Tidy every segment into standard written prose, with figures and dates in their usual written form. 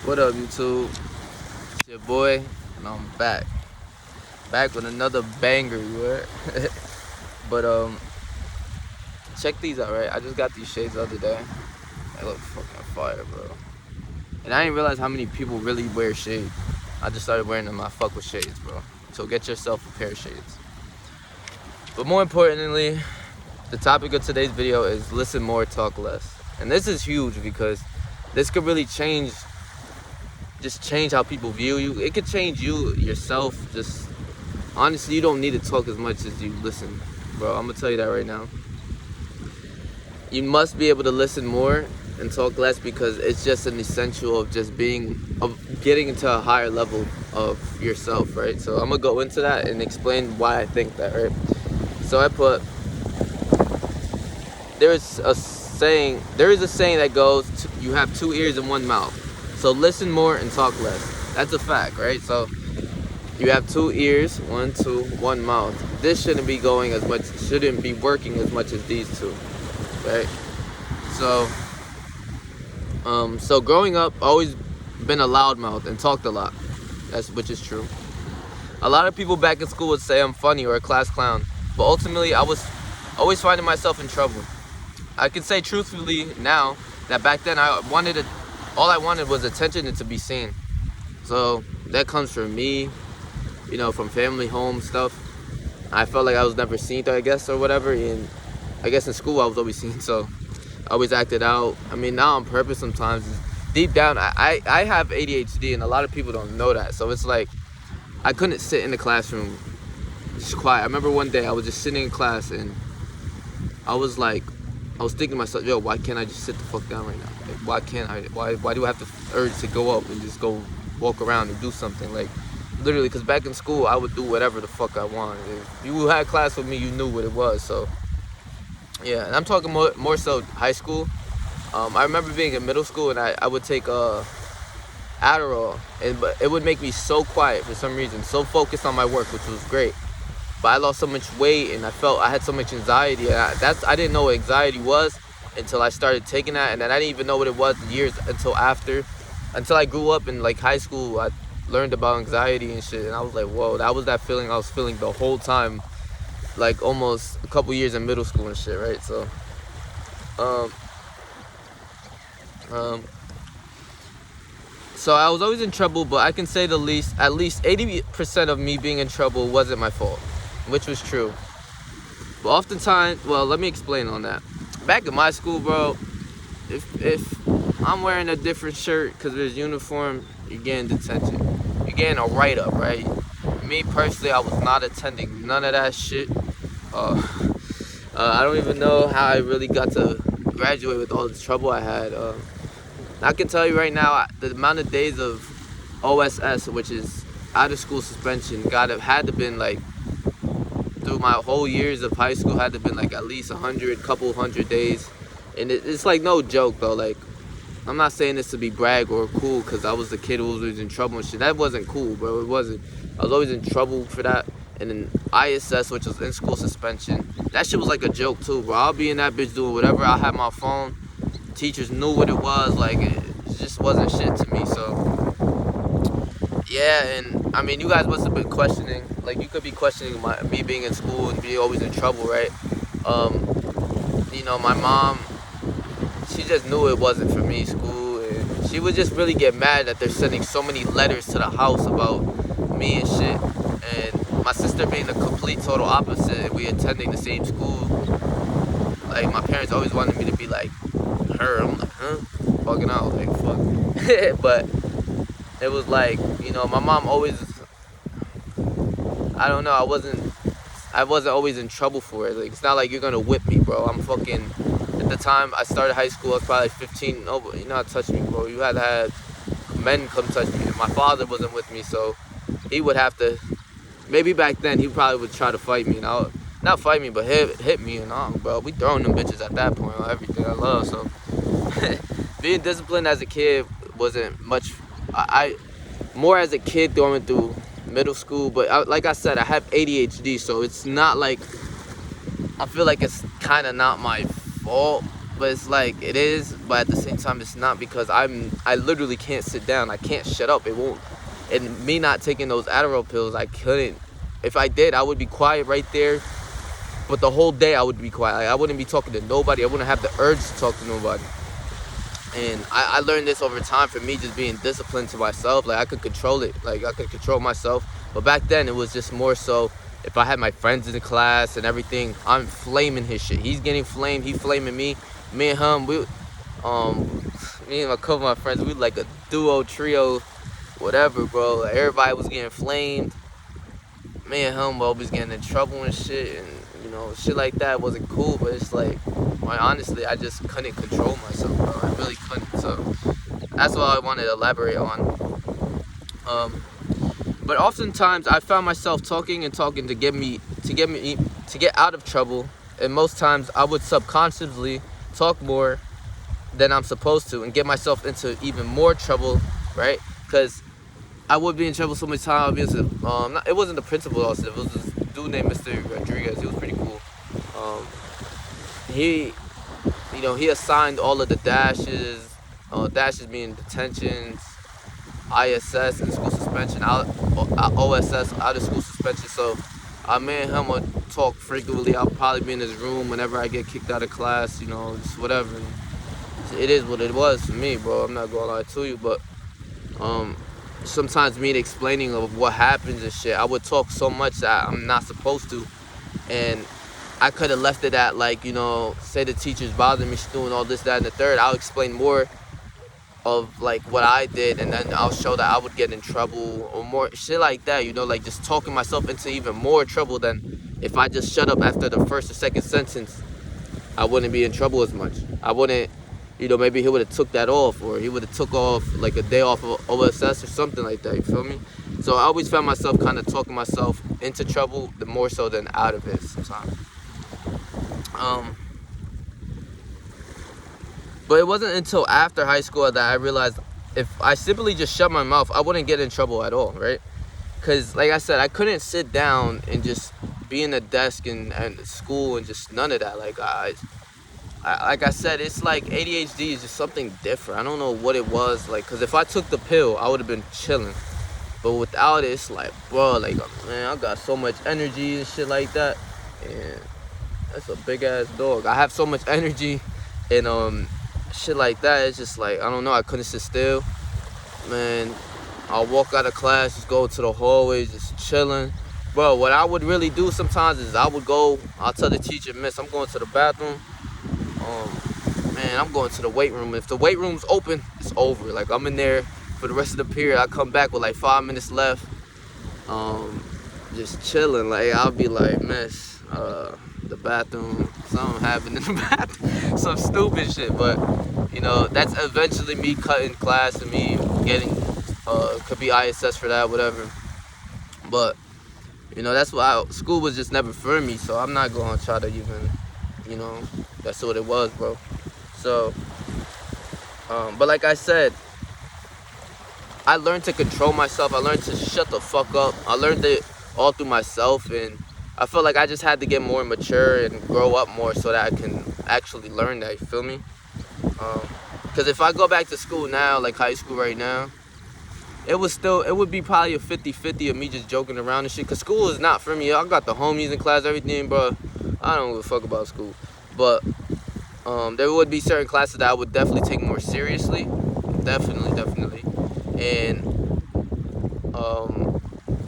What up, YouTube? It's your boy, and I'm back. Back with another banger, you heard? But, check these out, right? I just got these shades the other day. They look fucking fire, bro. And I didn't realize how many people really wear shades. I just started wearing them. I fuck with shades, bro. So get yourself a pair of shades. But more importantly, the topic of today's video is listen more, talk less. And this is huge because this could really change how people view you. It could change you yourself. Just honestly, you don't need to talk as much as you listen, bro. I'm gonna tell you that right now. You must be able to listen more and talk less because it's just an essential of getting into a higher level of yourself, right? So I'm gonna go into that and explain why I think that, right? So I put, there is a saying that goes, you have two ears and one mouth. So listen more and talk less. That's a fact, right? So you have two ears, one mouth. This shouldn't be working as much as these two, right? So growing up, always been a loudmouth and talked a lot. Which is true. A lot of people back in school would say I'm funny or a class clown, but ultimately I was always finding myself in trouble. I can say truthfully now that back then all I wanted was attention and to be seen. So that comes from me, from family, home stuff. I felt like I was never seen, I guess, or whatever. And I guess in school I was always seen, so I always acted out. I mean, not on purpose sometimes. Deep down, I have ADHD, and a lot of people don't know that. So it's like I couldn't sit in the classroom just quiet. I remember one day I was just sitting in class, and I was thinking to myself, yo, why can't I just sit the fuck down right now? Like, why can't I? Why do I have the urge to go up and just go walk around and do something? Like, literally, because back in school, I would do whatever the fuck I wanted. If you had class with me, you knew what it was. So, yeah, and I'm talking more so high school. I remember being in middle school, and I would take Adderall, but it would make me so quiet for some reason, so focused on my work, which was great. But I lost so much weight, and I had so much anxiety. And I didn't know what anxiety was until I started taking that, and then I didn't even know what it was until I grew up in like high school. I learned about anxiety and shit, and I was like, whoa, that was that feeling I was feeling the whole time, like almost a couple years in middle school and shit, right? So, so I was always in trouble, but I can say at least 80% of me being in trouble wasn't my fault, which was true. But oftentimes, well, let me explain on that. Back in my school, bro, if I'm wearing a different shirt because there's uniform, you're getting detention. You're getting a write-up, right? Me personally, I was not attending none of that shit. I don't even know how I really got to graduate with all the trouble I had. I can tell you right now, the amount of days of OSS, which is out of school suspension, had to been like, through my whole years of high school, had to been like at least couple hundred days. And it's like no joke though. Like, I'm not saying this to be brag or cool because I was the kid who was always in trouble and shit. That wasn't cool, bro. It wasn't. I was always in trouble for that. And then ISS, which was in school suspension, that shit was like a joke too, bro. I'll be in that bitch doing whatever. I had my phone. Teachers knew what it was. Like, it just wasn't shit to me. So yeah, and I mean, you guys must have been questioning. Like, you could be questioning me being in school and being always in trouble, right? My mom, she just knew it wasn't for me, school, and she would just really get mad that they're sending so many letters to the house about me and shit. And my sister being the complete total opposite, we attending the same school. Like, my parents always wanted me to be like her. I'm like, huh? Fucking out, like, fuck. But it was like, my mom always, I don't know, I wasn't always in trouble for it. Like, it's not like you're gonna whip me, bro. I'm fucking, at the time I started high school, I was probably 15. No, but you're not touch me, bro. You had to have men come touch me. And my father wasn't with me, so he would have to, maybe back then he probably would try to fight me, not fight me, but hit me, bro. We throwing them bitches at that point on everything I love. So being disciplined as a kid wasn't much. I more as a kid going through middle school, but like I said, I have ADHD, so it's not like, I feel like it's kind of not my fault but it's like it is, but at the same time it's not, because I literally can't sit down. I can't shut up. It won't. And me not taking those Adderall pills, I couldn't. If I did, I would be quiet right there. But the whole day I would be quiet. Like, I wouldn't be talking to nobody. I wouldn't have the urge to talk to nobody. And I learned this over time for me, just being disciplined to myself. Like, I could control it. Like, I could control myself. But back then, it was just more so, if I had my friends in the class and everything, I'm flaming his shit. He's getting flamed. He flaming me. Me and him, me and a couple of my friends, we like a duo, trio, whatever, bro. Like, everybody was getting flamed. Me and him always getting in trouble and shit. And, shit like that wasn't cool. But it's like, honestly, I just couldn't control myself, bro. I really couldn't. So that's what I wanted to elaborate on. But oftentimes I found myself talking to get out of trouble, and most times I would subconsciously talk more than I'm supposed to and get myself into even more trouble, right? Because I would be in trouble so much time. It wasn't the principal also. It was this dude named Mr. Rodriguez. He was pretty cool. He assigned all of the dashes. Dashes being detentions, ISS and school suspension, OSS, out of school suspension. So me and him would talk frequently. I'll probably be in his room whenever I get kicked out of class, just whatever. And it is what it was for me, bro. I'm not gonna lie to you, but sometimes me explaining of what happens and shit, I would talk so much that I'm not supposed to. And I could have left it at, like, say the teacher's bothering me, she's doing all this, that, and the third. I'll explain more of, like, what I did, and then I'll show that I would get in trouble or more shit like that, like just talking myself into even more trouble than if I just shut up after the first or second sentence. I wouldn't be in trouble as much. I wouldn't, maybe he would have took that off, or he would have took off like a day off of OSS or something like that, you feel me? So I always found myself kind of talking myself into trouble, the more so than out of it sometimes. But it wasn't until after high school that I realized if I simply just shut my mouth, I wouldn't get in trouble at all, right? Because, like I said, I couldn't sit down and just be in a desk and school and just none of that. Like I said, it's like ADHD is just something different. I don't know what it was, like, because if I took the pill, I would have been chilling. But without it, it's like, bro, like, man, I got so much energy and shit like that. And that's a big ass dog. I have so much energy and shit like that. It's just like, I don't know, I couldn't sit still. Man, I'll walk out of class, just go to the hallway, just chilling. Bro, what I would really do sometimes is I'll tell the teacher, miss, I'm going to the bathroom. Man, I'm going to the weight room. If the weight room's open, it's over. Like, I'm in there for the rest of the period. I come back with like 5 minutes left. Just chilling. Like, I'll be like, miss, the bathroom, something happened in the bathroom, some stupid shit. But that's eventually me cutting class and me getting could be ISS for that, whatever. But that's why school was just never for me, so I'm not gonna try to even, that's what it was, bro. So but like I said, I learned to control myself. I learned to shut the fuck up. I learned it all through myself, and I felt like I just had to get more mature and grow up more so that I can actually learn that, you feel me? Because if I go back to school now, like high school right now, it would be probably a 50-50 of me just joking around and shit. Because school is not for me. I got the homies in class, everything, bro. I don't give a fuck about school. But there would be certain classes that I would definitely take more seriously. Definitely. And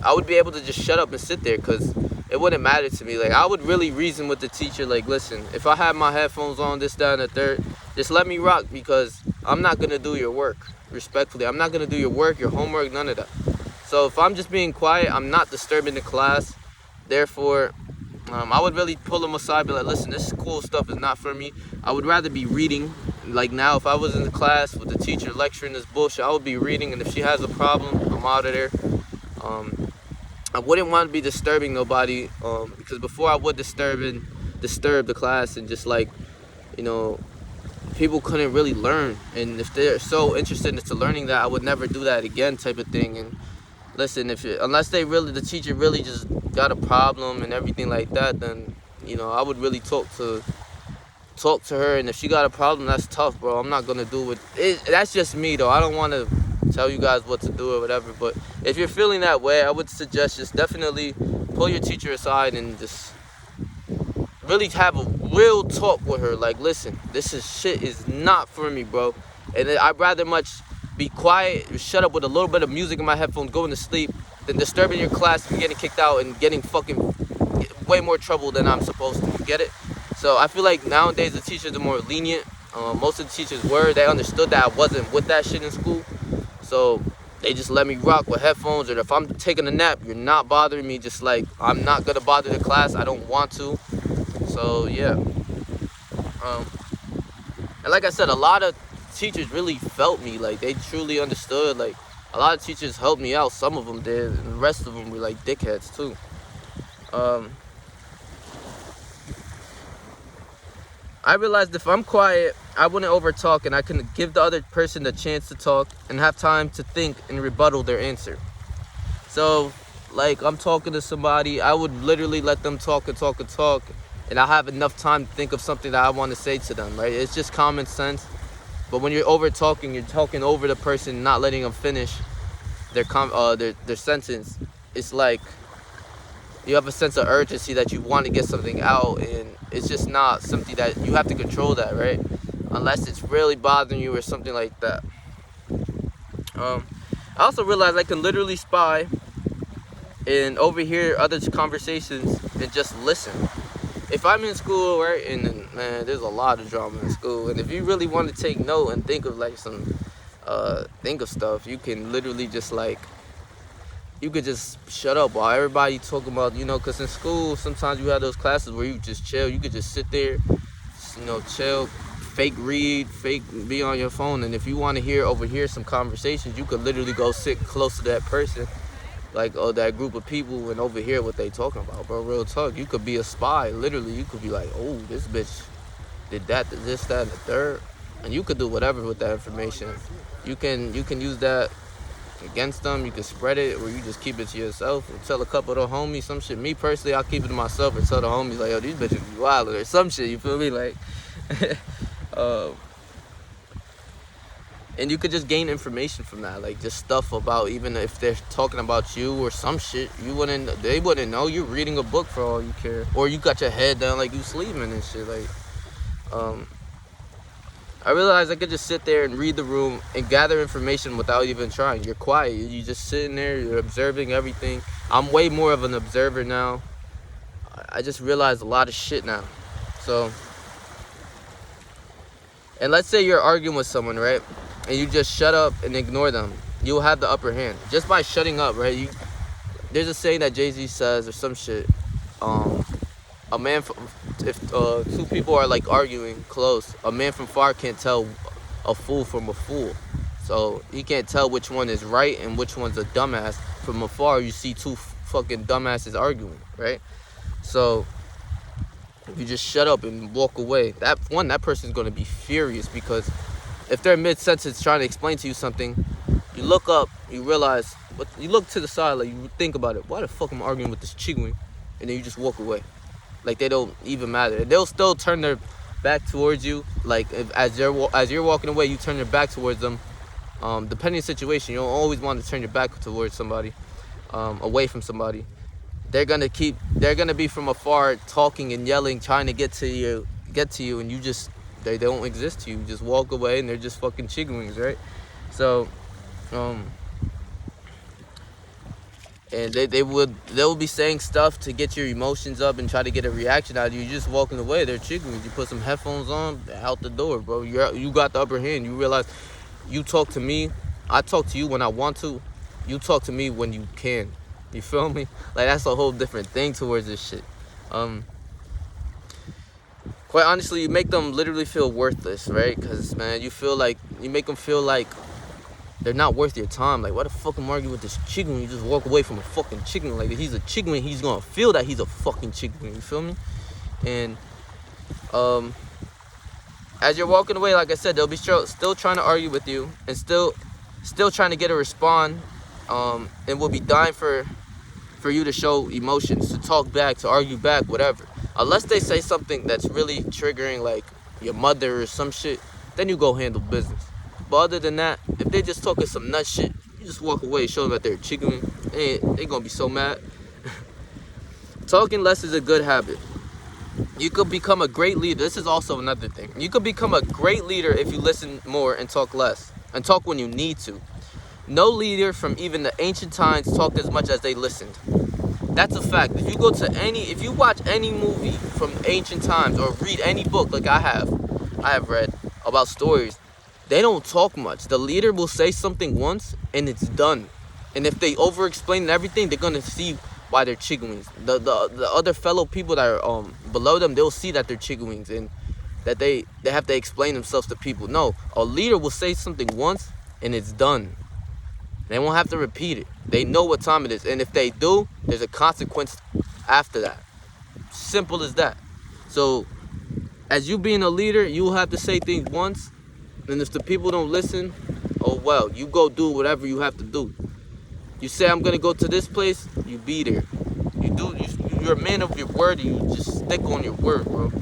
I would be able to just shut up and sit there because it wouldn't matter to me. Like, I would really reason with the teacher, like, listen, if I have my headphones on, this, that, and the third, just let me rock, because I'm not going to do your work, respectfully. I'm not going to do your work, your homework, none of that. So if I'm just being quiet, I'm not disturbing the class. Therefore, I would really pull them aside and be like, listen, this cool stuff is not for me. I would rather be reading. Like, now, if I was in the class with the teacher lecturing this bullshit, I would be reading, and if she has a problem, I'm out of there. I wouldn't want to be disturbing nobody, because before I would disturb the class, and just like, people couldn't really learn. And if they're so interested into learning that, I would never do that again, type of thing. And listen, unless the teacher really just got a problem and everything like that, then I would really talk to talk to her, and if she got a problem, that's tough, bro. I'm not gonna do it. That's just me, though. I don't want to tell you guys what to do or whatever, but if you're feeling that way, I would suggest just definitely pull your teacher aside and just really have a real talk with her. Like, listen, shit is not for me, bro. And I'd rather much be quiet, shut up with a little bit of music in my headphones, going to sleep, than disturbing your class and getting kicked out and getting fucking way more trouble than I'm supposed to. You get it? So I feel like nowadays the teachers are more lenient. Most of the teachers they understood that I wasn't with that shit in school. So they just let me rock with headphones, or if I'm taking a nap, you're not bothering me. Just like, I'm not gonna bother the class. I don't want to. So yeah. And like I said, a lot of teachers really felt me. Like, they truly understood. Like, a lot of teachers helped me out. Some of them did, and the rest of them were like dickheads too. I realized if I'm quiet, I wouldn't overtalk, and I can give the other person the chance to talk and have time to think and rebuttal their answer. So, like, I'm talking to somebody, I would literally let them talk and talk and talk, and I'll have enough time to think of something that I want to say to them, right? It's just common sense. But when you're over talking, you're talking over the person, not letting them finish their sentence. It's like you have a sense of urgency that you want to get something out, and it's just not something that you have to control that, right? Unless it's really bothering you or something like that. I also realized I can literally spy and overhear other conversations and just listen. If I'm in school, right, and man, there's a lot of drama in school, and if you really want to take note and think of like think of stuff, you can literally just like, you could just shut up while everybody talking about, because in school, sometimes you have those classes where you just chill. You could just sit there, chill, fake read, fake be on your phone. And if you want to overhear some conversations, you could literally go sit close to that person, like, that group of people, and overhear what they talking about, bro. Real talk. You could be a spy, literally. You could be like, oh, this bitch did that, this, that, and the third. And you could do whatever with that information. You can use that against them. You can spread it, or you just keep it to yourself and tell a couple of the homies some shit. Me personally, I'll keep it to myself and tell the homies like, yo, these bitches be wild or some shit, you feel me? Like, and you could just gain information from that, like just stuff about, even if they're talking about you or some shit, they wouldn't know. You're reading a book for all you care, or you got your head down like you sleeping and shit. Like, I realized I could just sit there and read the room and gather information without even trying. You're quiet. You're just sitting there. You're observing everything. I'm way more of an observer now. I just realized a lot of shit now. So, and let's say you're arguing with someone, right? And you just shut up and ignore them. You'll have the upper hand. Just by shutting up, right? There's a saying that Jay-Z says or some shit. If two people are like arguing close, a man from far can't tell a fool from a fool. So he can't tell which one is right and which one's a dumbass. From afar, you see two fucking dumbasses arguing, right? So if you just shut up and walk away, that person's gonna be furious, because if they're mid-sentence trying to explain to you something, you look up, you realize, but you look to the side, like, you think about it. Why the fuck am I arguing with this chigwing? And then you just walk away. Like, they don't even matter. They'll still turn their back towards you. Like, as you're walking away, you turn your back towards them. Depending on the situation, you don't always want to turn your back towards somebody, away from somebody. They're gonna be from afar, talking and yelling, trying to get to you, and you just, they don't exist to you. You just walk away, and they're just fucking chicken wings, right? So, and they'll be saying stuff to get your emotions up and try to get a reaction out of you. You're just walking away, they're chicken wings. You put some headphones on, they're out the door, bro. You got the upper hand. You realize, you talk to me, I talk to you when I want to. You talk to me when you can. You feel me? Like, that's a whole different thing towards this shit. Quite honestly, you make them literally feel worthless, right? Because, man, you make them feel like they're not worth your time. Like, why the fuck am I arguing with this chicken when you just walk away from a fucking chicken? Like, if he's a chicken, he's gonna feel that he's a fucking chicken. You feel me? And as you're walking away, like I said, they'll be still trying to argue with you, and still trying to get a response, and will be dying for you to show emotions, to talk back, to argue back, whatever. Unless they say something that's really triggering, like, your mother or some shit, then you go handle business. But other than that, if they just talking some nut shit, you just walk away, show them that they're chicken. They gonna be so mad. Talking less is a good habit. You could become a great leader. This is also another thing. You could become a great leader if you listen more and talk less. And talk when you need to. No leader from even the ancient times talked as much as they listened. That's a fact. If you watch any movie from ancient times or read any book like I have read about stories, they don't talk much. The leader will say something once and it's done. And if they over-explain everything, they're gonna see why they're chicken wings. The other fellow people that are below them, they'll see that they're chicken wings and that they have to explain themselves to people. No, a leader will say something once and it's done. They won't have to repeat it. They know what time it is. And if they do, there's a consequence after that. Simple as that. So, as you being a leader, you will have to say things once. And if the people don't listen, oh well, you go do whatever you have to do. You say, I'm going to go to this place, you be there. You're a man of your word, and you just stick on your word, bro.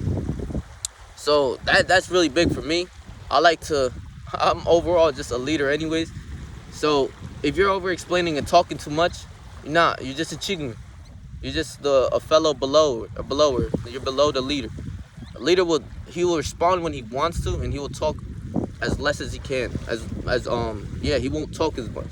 So, that's really big for me. I'm overall just a leader anyways. So, if you're over-explaining and talking too much, you're just a chicken. You're just a fellow belower. You're below the leader. A leader he will respond when he wants to, and he will talk as less as he can. He won't talk as much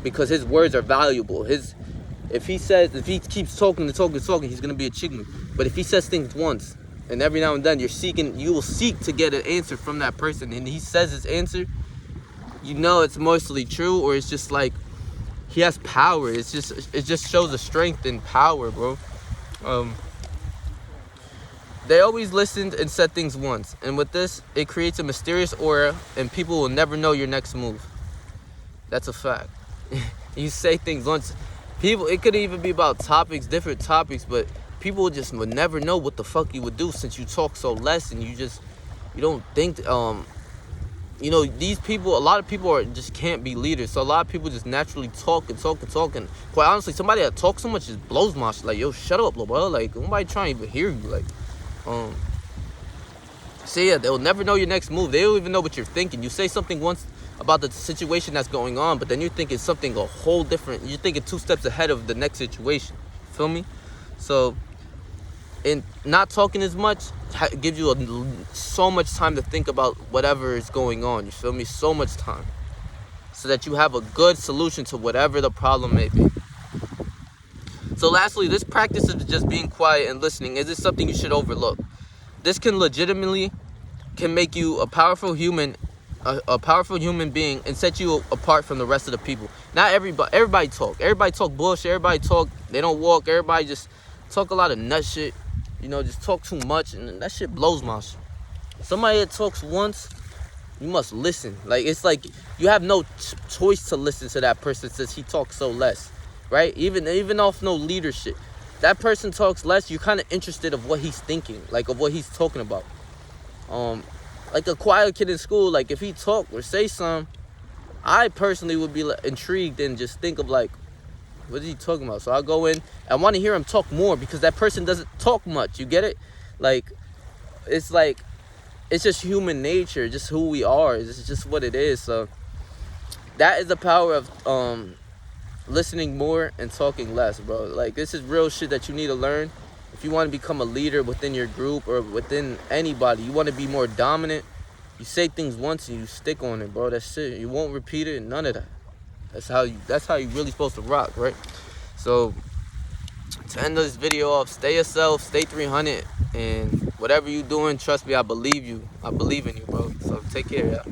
because his words are valuable. If he keeps talking, he's gonna be a chicken. But if he says things once, and every now and then you will seek to get an answer from that person, and he says his answer, you know it's mostly true, or it's just like he has power. It just shows the strength and power, bro. They always listened and said things once, and with this, it creates a mysterious aura, and people will never know your next move. That's a fact. You say things once, it could even be about different topics, but people would never know what the fuck you would do since you talk so less, and you don't think. These people, a lot of people just can't be leaders. So a lot of people just naturally talk. And quite honestly, somebody that talks so much just blows my shit. Like, yo, shut up, little bro. Like, nobody trying to even hear you. Like, so yeah, they'll never know your next move. They don't even know what you're thinking. You say something once about the situation that's going on, but then you're thinking something a whole different. You're thinking 2 steps ahead of the next situation. Feel me? So, and not talking as much gives you so much time to think about whatever is going on. You feel me? So much time. So that you have a good solution to whatever the problem may be. So lastly, this practice of just being quiet and listening isn't something you should overlook. This can legitimately make you a powerful human being and set you apart from the rest of the people. Not everybody talk. Everybody talk bullshit. Everybody talk. They don't walk. Everybody just talk a lot of nut shit. Just talk too much, and that shit blows my shit. Somebody that talks once, you must listen. Like, it's like you have no choice to listen to that person since he talks so less, right? Even off no leadership, that person talks less. You're kind of interested of what he's thinking, like of what he's talking about. Like a quiet kid in school, like if he talk or say something, I personally would be intrigued and just think of like, what is he talking about? So I'll go in. I want to hear him talk more because that person doesn't talk much. You get it? Like, it's just human nature, just who we are. It's just what it is. So that is the power of listening more and talking less, bro. Like, this is real shit that you need to learn. If you want to become a leader within your group or within anybody, you want to be more dominant, you say things once and you stick on it, bro. That's it. You won't repeat it, none of that. That's how you really supposed to rock, right? So, to end this video off, stay yourself, stay 300, and whatever you doing, trust me, I believe you. I believe in you, bro. So, take care, yeah.